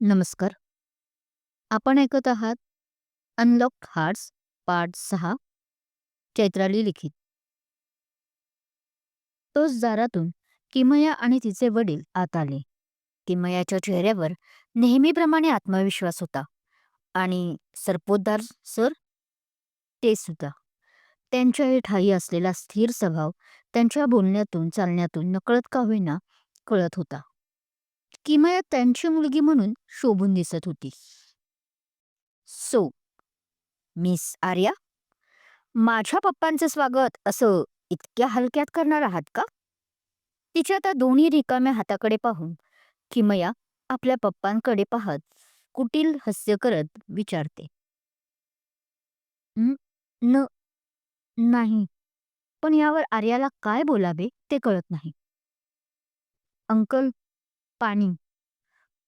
नमस्कार. आपण ऐकत आहात अनलॉक्ड हार्ट्स पार्ट 6, चैत्राली लिखित. तोच दारातून किमया आणि तिचे वडील आत आले. किमयाच्या चेहऱ्यावर नेहमीप्रमाणे आत्मविश्वास होता आणि सरपोतदार सर ते सुद्धा. त्यांच्या ठायी असलेला स्थिर स्वभाव त्यांच्या बोलण्यातून चालण्यातून नकळत का होईना कळत होता. किमया त्यांची मुलगी म्हणून शोभून दिसत होती. सो मिस आर्या, माझ्या पप्पांचं स्वागत असं इतक्या हलक्यात करणार आहात का? तिच्या त्या दोन्ही रिकाम्या हाताकडे पाहून किमया आपल्या पप्पांकडे पाहत कुटील हास्य करत विचारते. "हं, न नाही, पण यावर आर्याला काय बोलावे ते कळत नाही. अंकल, पाणी."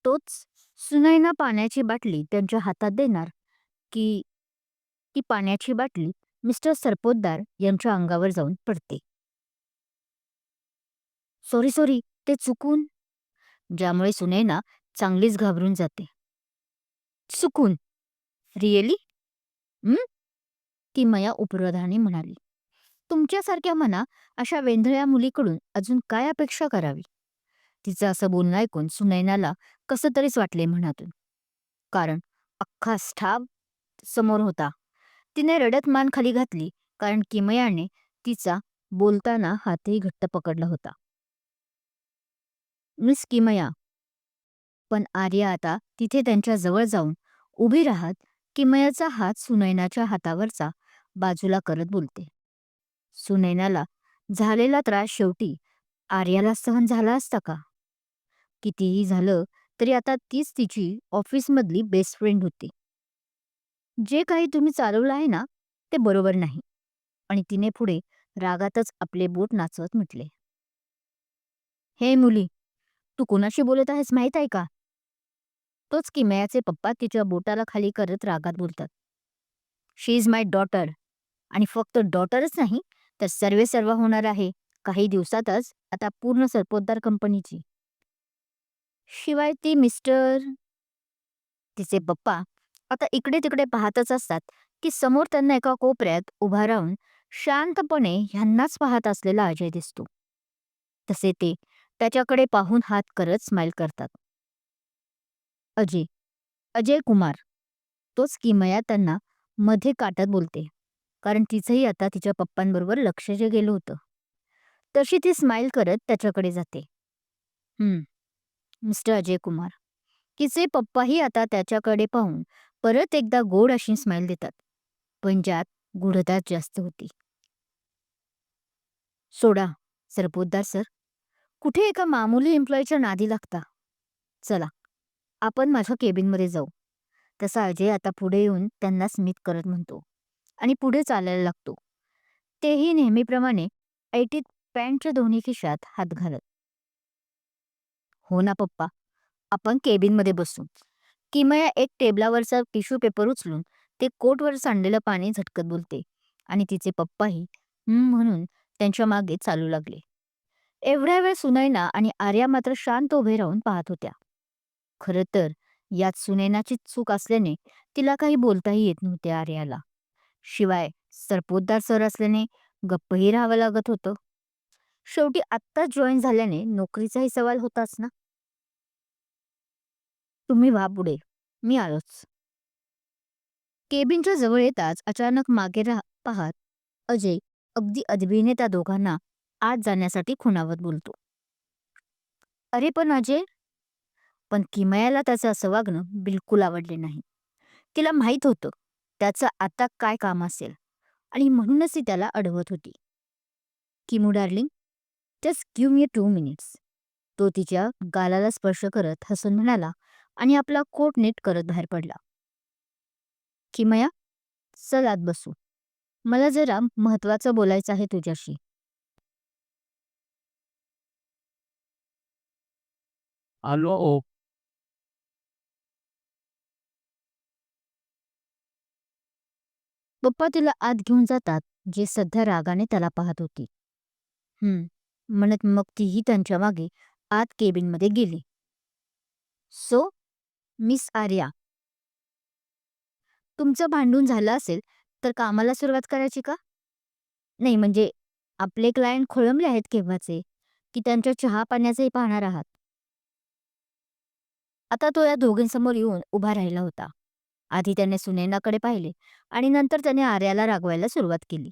तोच सुनैना पाण्याची बाटली त्यांच्या हातात देणार की ती पाण्याची बाटली मिस्टर सरपोतदार यांच्या अंगावर जाऊन पडते. "सॉरी सॉरी, ते चुकून." ज्यामुळे सुनैना चांगलीच घाबरून जाते. "चुकून? रिअली? हं?" ती मया उपरोधाने म्हणाली. "तुमच्यासारख्या म्हणा अशा वेंधळ्या मुलीकडून अजून काय अपेक्षा करावी?" तिचं असं बोलणं ऐकून सुनैनाला कसं तरीच वाटले मनातून. कारण अख्खा स्टाफ समोर होता. तिने रडत मान खाली घातली कारण किमयाने तिचा बोलताना हातही घट्ट पकडला होता. "मिस किमया." पण आर्या आता तिथे त्यांच्या जवळ जाऊन उभी राहत किमयाचा हात सुनैनाच्या हातावरचा बाजूला करत बोलते. सुनैनाला झालेला त्रास शेवटी आर्याला सहन झाला असता का? कितीही झालं तरी आता तीच तिची ऑफिसमधली बेस्ट फ्रेंड होती. "जे काही तुम्ही चालवलं आहे ना, ते बरोबर नाही." आणि तिने पुढे रागातच आपले बोट नाचवत म्हटले. "हे मुली, तू कोणाशी बोलत आहेस माहीत आहे का?" तोच किमयाचे पप्पा तिच्या बोटाला खाली करत रागात बोलतात. "शी इज माय डॉटर. आणि फक्त डॉटरच नाही तर सर्वेसर्वा होणार आहे काही दिवसातच आता पूर्ण सरपोतदार कंपनीची. शिवाय ती मिस्टर." तिचे पप्पा आता इकडे तिकडे पाहतच असतात की समोर त्यांना एका कोपऱ्यात उभा राहून शांतपणे ह्यांनाच पाहत असलेला अजय दिसतो. तसे ते त्याच्याकडे पाहून हात करत स्माईल करतात. "अजय, अजय कुमार." तोच किमया त्यांना मध्ये काटत बोलते कारण तिचंही आता तिच्या पप्पांबरोबर लक्ष जे गेलं होतं. तशी ती स्माईल करत त्याच्याकडे जाते. "हं, मिस्टर अजय कुमार." तिचे पप्पाही आता त्याच्याकडे पाहून परत एकदा गोड अशी स्माईल देतात, पण ज्यात गूढता जास्त होती. "सोडा, सरपोतदार सर. कुठे एका मामूली एम्प्लॉईच्या नादी लागता. चला, आपण माझ्या केबिनमध्ये जाऊ." तसा अजय आता पुढे येऊन त्यांना स्मित करत म्हणतो आणि पुढे चालायला लागतो. तेही नेहमीप्रमाणे ऐटीत पॅन्टच्या दोन्ही खिशात हात घालत. "हो ना पप्पा, आपण केबिनमध्ये बसू." किमया एक टेबलावरचा टिश्यू पेपर उचलून ते कोटवर सांडलेलं पाणी झटकत बोलते आणि तिचे पप्पाही म्हणून त्यांच्या मागे चालू लागले. एवढ्या वेळ सुनैना आणि आर्या मात्र शांत उभे राहून पाहत होत्या. खरं तर यात सुनैनाची चूक असल्याने तिला काही बोलताही येत नव्हते आर्याला. शिवाय सरपोतदार सर असल्याने गप्पही राहावं लागत होतं. शेवटी आत्ताच जॉईन झाल्याने नोकरीचाही सवाल होताच ना. "तुम्ही व्हा पुढे, मी आलोच." केबिनच्या जवळ येताच अचानक मागे पाहत अजय अगदी अदबीने त्या दोघांना आत जाण्यासाठी खुणावत बोलतो. "अरे पण अजय." पण किमयाला त्याचं असं वागणं बिलकुल आवडले नाही. तिला माहीत होतं त्याचं आता काय काम असेल आणि म्हणूनच ती त्याला अडवत होती. "किमू darling, just give me 2 minutes." तो तिच्या गालाला स्पर्श करत हसून म्हणाला आणि आपला कोट नीट करत बाहेर पडला. "किमया, चल आत बसू. मला जरा महत्वाचं बोलायचं आहे तुझ्याशी." आलो ओ. पप्पा तिला आत घेऊन जातात, जे सध्या रागाने त्याला पाहत होती. म्हणत मग तीही त्यांच्या मागे आत केबिनमध्ये गेली. "सो, मिस आर्या, तुमचं भांडून झालं असेल तर कामाला सुरुवात करायची का? नाही म्हणजे आपले क्लायंट खोळंबले आहेत केव्हाचे, की त्यांच्या चहा-पाण्याचंही पाहणार आहात. आता तो या दोघींसमोर येऊन उभा राहिला होता. आधी त्याने सुनैनाकडे पाहिले आणि नंतर त्याने आर्याला रागवायला सुरुवात केली.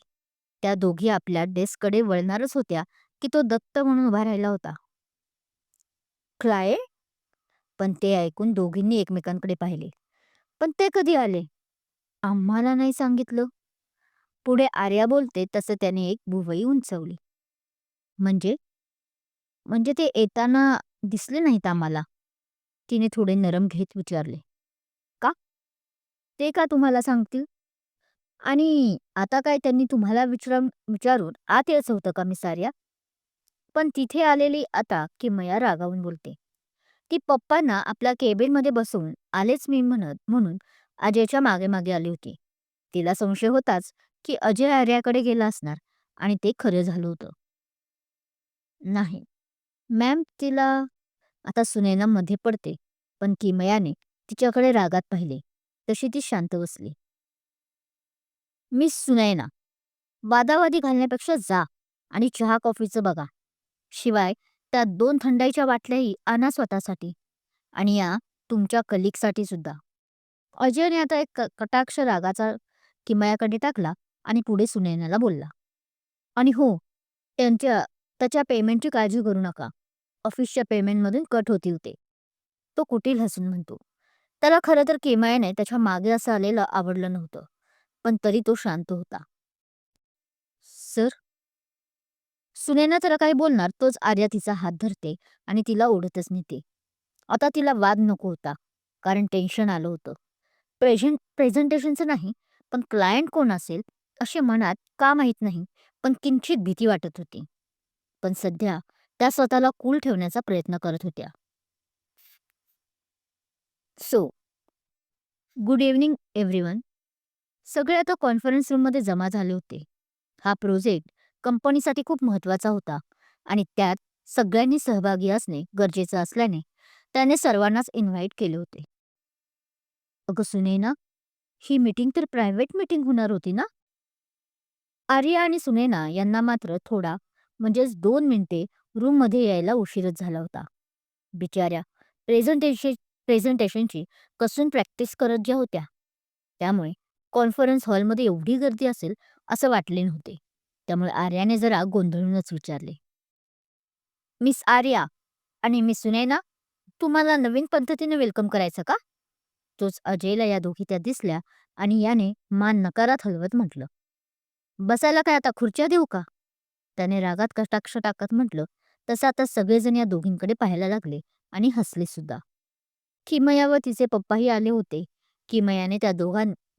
त्या दोघी आपल्या डेस्ककडे वळणारच होत्या, की तो दत्त म्हणून उभा राहिला होता. क्लायंट? पण ते ऐकून दोघींनी एकमेकांकडे पाहिले. पण ते कधी आले? आम्हाला नाही सांगितलं. पुढे आर्या बोलते तसं त्याने एक भुवई उंचवली. म्हणजे म्हणजे ते येताना दिसले नाहीत आम्हाला. तिने थोडे नरम घेत विचारले. का? ते का तुम्हाला सांगतील? आणि आता काय त्यांनी तुम्हाला विचारून आत यायचं होतं का मिस आर्या? पण तिथे आलेली आता किमया रागावून बोलते. ती पप्पांना आपल्या केबिनमध्ये बसवून आलेच मी म्हणून अजयच्या मागे मागे आली होती. तिला संशय होताच की अजय आर्याकडे गेला असणार आणि ते खरं झालं होतं. नाही मॅम तिला आता सुनैना मध्ये पडते पण किमयाने तिच्याकडे रागात पाहिले. तशी ती शांत बसली. मिस सुनैना, वादावादी घालण्यापेक्षा जा आणि चहा कॉफीचं बघा. शिवाय त्या 2 थंडाईच्या बाटल्याही आणा स्वतःसाठी आणि या तुमच्या कलिगसाठी सुद्धा. अजयने आता एक कटाक्ष रागाचा किमयाकडे टाकला आणि पुढे सुनैनाला बोलला. आणि हो, त्याच्या पेमेंटची काळजी करू नका. ऑफिसच्या पेमेंटमधून कट होतील ते. तो कुटील हसून म्हणतो. त्याला खरं तर किमयाने त्याच्या मागे असं आलेलं आवडलं नव्हतं. पण तरी तो शांत होता. सर, सुनैना त्याला काही बोलणार तोच आर्या तिचा हात धरते आणि तिला ओढतच नेते. आता तिला वाद नको होता, कारण टेन्शन आलं होतं. प्रेझेंटेशनचं नाही, पण क्लायंट कोण असेल असे मनात का माहीत नाही, पण किंचित भीती वाटत होती. पण सध्या त्या स्वतःला कूल ठेवण्याचा प्रयत्न करत होत्या. So, good evening everyone. सगळे आता कॉन्फरन्स रूममध्ये जमा झाले होते. हा प्रोजेक्ट कंपनीसाठी खूप महत्त्वाचा होता आणि त्यात सगळ्यांनी सहभागी असणे गरजेचं असल्याने त्याने सर्वांनाच इन्व्हाइट केले होते. अगं सुनैना, ही मीटिंग तर प्रायव्हेट मीटिंग होणार होती ना? आर्या आणि सुनैना यांना मात्र थोडा म्हणजेच 2 मिनिटे रूममध्ये यायला उशीरच झाला होता. बिचाऱ्या प्रेझेंटेशन प्रेझेंटेशनची कसून प्रॅक्टिस करत ज्या होत्या. त्यामुळे कॉन्फरन्स हॉलमध्ये एवढी गर्दी असेल असं वाटले नव्हते. त्यामुळे आर्याने जरा गोंधळूनच विचारले. मिस आर्या आणि मिस सुनैना, तुम्हाला नवीन पद्धतीने वेलकम करायचं का? तोच अजयला या दोघी त्या दिसल्या आणि याने मान नकारात हलवत म्हटलं. बसायला काय आता खुर्च्या देऊ का? त्याने रागात कटाक्ष टाकत म्हटलं. तसं आता सगळेजण या दोघींकडे पाहायला लागले आणि हसले सुद्धा. किमया व तिचे पप्पाही आले होते. किमयाने त्या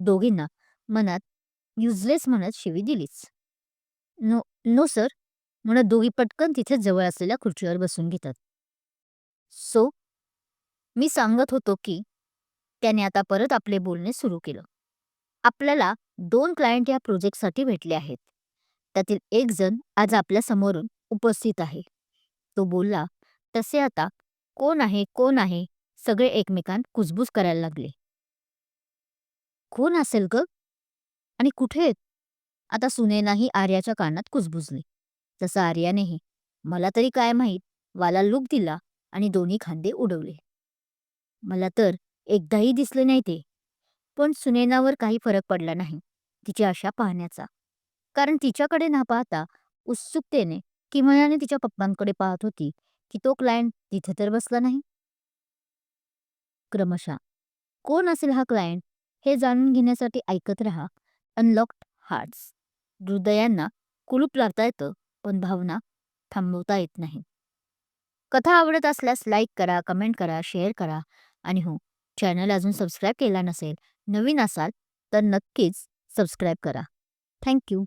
दोघींना मनात युजलेस म्हणत शिवी दिलीच. नो नो सर म्हणत दोघी पटकन तिथे जवळ असलेल्या खुर्चीवर बसून घेतात. सो, मी सांगत होतो की त्याने आता परत आपले बोलणे सुरू केलं. आपल्याला 2 क्लायंट या प्रोजेक्टसाठी भेटले आहेत. त्यातील एक जण आज आपल्या समोरून उपस्थित आहे. तो बोलला तसे आता कोण आहे, कोण आहे सगळे एकमेकांत कुजबूज करायला लागले. कोण असेल ग? आणि कुठे आहेत? आता सुनैनाही आर्याच्या कानात कुजबुजली. तसं आर्यानेही मला तरी काय माहीत वाला लूक दिला आणि दोन्ही खांदे उडवले. मला तर एकदाही दिसले नाही ते. पण सुनैनावर काही फरक पडला नाही तिची आशा पाहण्याचा. कारण तिच्याकडे न पाहता उत्सुकतेने किमयाने तिच्या पप्पांकडे पाहत होती की तो क्लायंट तिथे तर बसला नाही. क्रमशः कोण असेल हा क्लायंट हे जाणून घेण्यासाठी ऐकत रहा अनलॉक्ड हार्ट्स. हृदयांना कुलूप लावता येतं पण भावना थांबवता येत नाही. कथा आवडत असल्यास लाईक करा, कमेंट करा, शेअर करा आणि हो, चॅनल अजून सबस्क्राईब केला नसेल, नवीन असाल तर नक्कीच सबस्क्राईब करा. थँक्यू.